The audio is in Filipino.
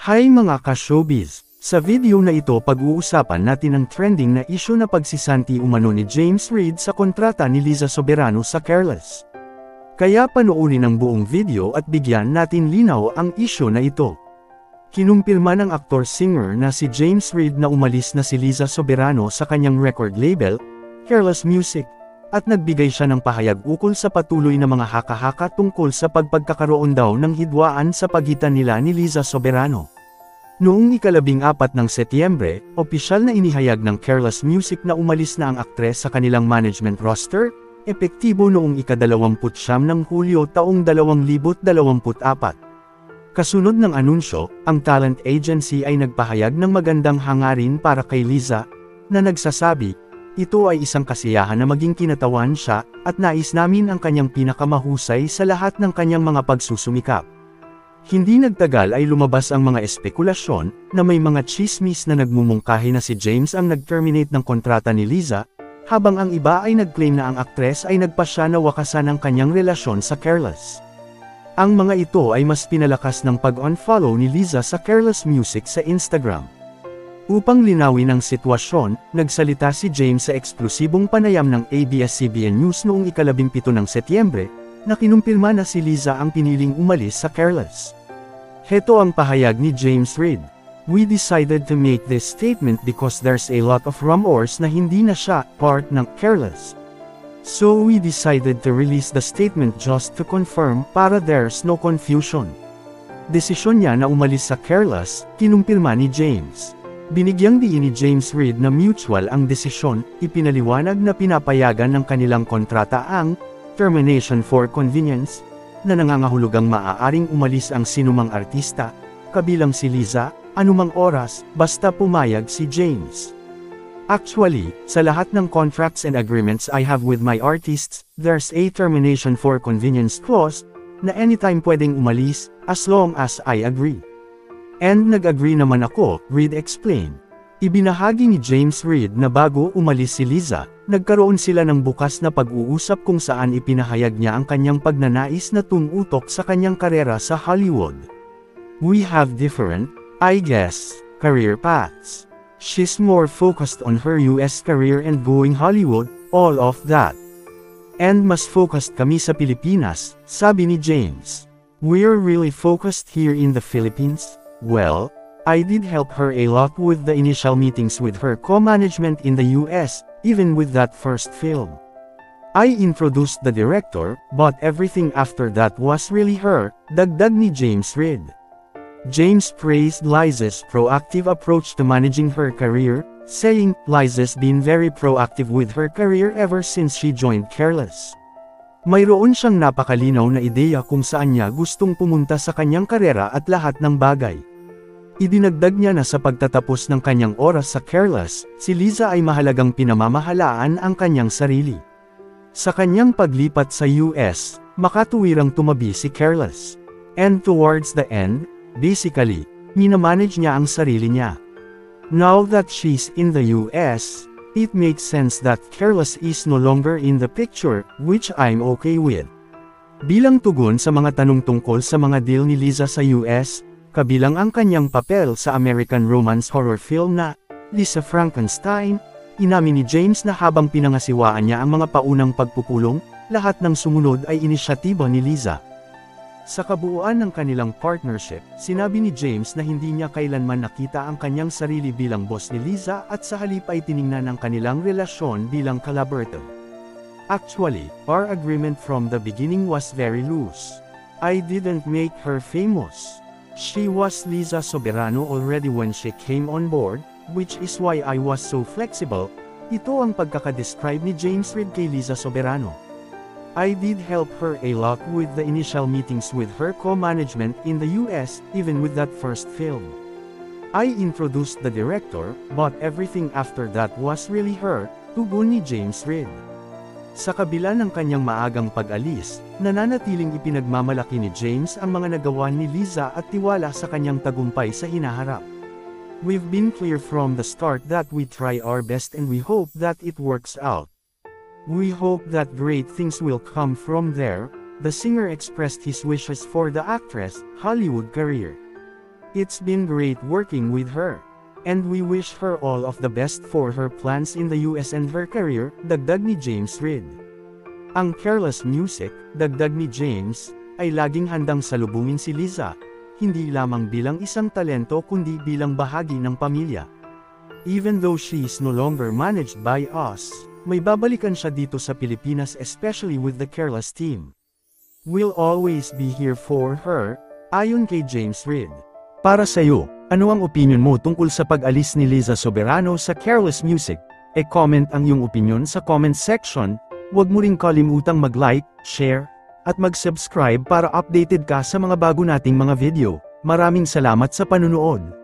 Hi mga ka-showbiz! Sa video na ito pag-uusapan natin ang trending na isyu na pagsisanti umano ni James Reid sa kontrata ni Liza Soberano sa Careless. Kaya panoorin ang buong video at bigyan natin linaw ang isyu na ito. Kinumpirma ng aktor-singer na si James Reid na umalis na si Liza Soberano sa kanyang record label, Careless Music, at nagbigay siya ng pahayag ukol sa patuloy na mga haka-haka tungkol sa pagkakaroon daw ng hidwaan sa pagitan nila ni Liza Soberano. Noong ika-14 ng Setyembre, opisyal na inihayag ng Careless Music na umalis na ang aktres sa kanilang management roster, epektibo noong ika-29 ng Hulyo taong 2024. Kasunod ng anunsyo, ang talent agency ay nagpahayag ng magandang hangarin para kay Liza, na nagsasabi, "Ito ay isang kasiyahan na maging kinatawan siya, at nais namin ang kanyang pinakamahusay sa lahat ng kanyang mga pagsusumikap." Hindi nagtagal ay lumabas ang mga espekulasyon, na may mga chismis na nagmumungkahi na si James ang nag-terminate ng kontrata ni Liza, habang ang iba ay nag-claim na ang aktres ay nagpasya na wakasan ang kanyang relasyon sa Careless. Ang mga ito ay mas pinalakas ng pag-unfollow ni Liza sa Careless Music sa Instagram. Upang linawin ang sitwasyon, nagsalita si James sa eksklusibong panayam ng ABS-CBN News noong ika-17 ng Setyembre, na kinumpirma na si Liza ang piniling umalis sa Careless. Heto ang pahayag ni James Reid. "We decided to make this statement because there's a lot of rumors na hindi na siya part ng Careless. So we decided to release the statement just to confirm para there's no confusion." Desisyon niya na umalis sa Careless, kinumpirma ni James. Binigyang diin ni James Reid na mutual ang desisyon, ipinaliwanag na pinapayagan ng kanilang kontrata ang termination for convenience, na nangangahulugang maaaring umalis ang sinumang artista, kabilang si Liza, anumang oras, basta pumayag si James. "Actually, sa lahat ng contracts and agreements I have with my artists, there's a termination for convenience clause, na anytime pwedeng umalis, as long as I agree. And nag-agree naman ako," Reid explained. Ibinahagi ni James Reid na bago umalis si Liza, nagkaroon sila ng bukas na pag-uusap kung saan ipinahayag niya ang kanyang pagnanais na tumutok sa kanyang karera sa Hollywood. "We have different, I guess, career paths. She's more focused on her US career and going Hollywood, all of that. And mas focused kami sa Pilipinas," sabi ni James. "We're really focused here in the Philippines. Well, I did help her a lot with the initial meetings with her co-management in the US, even with that first film. I introduced the director, but everything after that was really her," dagdag ni James Reid. James praised Liza's proactive approach to managing her career, saying, "Liza's been very proactive with her career ever since she joined Careless. Mayroon siyang napakalinaw na ideya kung saan niya gustong pumunta sa kanyang karera at lahat ng bagay." Idinagdag niya na sa pagtatapos ng kanyang oras sa Careless, si Liza ay mahalagang pinamamahalaan ang kanyang sarili. Sa kanyang paglipat sa US, makatuwirang tumabi si Careless. And towards the end, basically, minamanage niya ang sarili niya. "Now that she's in the US, it makes sense that Careless is no longer in the picture, which I'm okay with." Bilang tugon sa mga tanong tungkol sa mga deal ni Liza sa US, kabilang ang kanyang papel sa American romance horror film na Lisa Frankenstein, inamin ni James na habang pinangasiwaan niya ang mga paunang pagpupulong, lahat ng sumunod ay inisyatiba ni Liza. Sa kabuuan ng kanilang partnership, sinabi ni James na hindi niya kailanman nakita ang kanyang sarili bilang boss ni Liza at sa halip ay tiningnan ang kanilang relasyon bilang collaborative. "Actually, our agreement from the beginning was very loose. I didn't make her famous. She was Liza Soberano already when she came on board, which is why I was so flexible." Ito ang pagkakadescribe ni James Reid kay Liza Soberano. "I did help her a lot with the initial meetings with her co-management in the US, even with that first film. I introduced the director, but everything after that was really her," tugon ni James Reid. Sa kabila ng kanyang maagang pag-alis, nananatiling ipinagmamalaki ni James ang mga nagawa ni Liza at tiwala sa kanyang tagumpay sa hinaharap. "We've been clear from the start that we try our best and we hope that it works out. We hope that great things will come from there," the singer expressed his wishes for the actress' Hollywood career. It's been great working with her. And we wish her all of the best for her plans in the US and her career, dagdag ni James Reid. Ang Careless Music, dagdag ni James, ay laging handang salubungin si Liza, hindi lamang bilang isang talento kundi bilang bahagi ng pamilya. Even though she is no longer managed by us, may babalikan siya dito sa Pilipinas, especially with the Careless team. We'll always be here for her, ayon kay James Reid. Para sa'yo, ano ang opinion mo tungkol sa pag-alis ni Liza Soberano sa Careless Music? E-comment ang iyong opinion sa comment section, huwag mo ring kalimutang mag-like, share, at mag-subscribe para updated ka sa mga bago nating mga video. Maraming salamat sa panunood.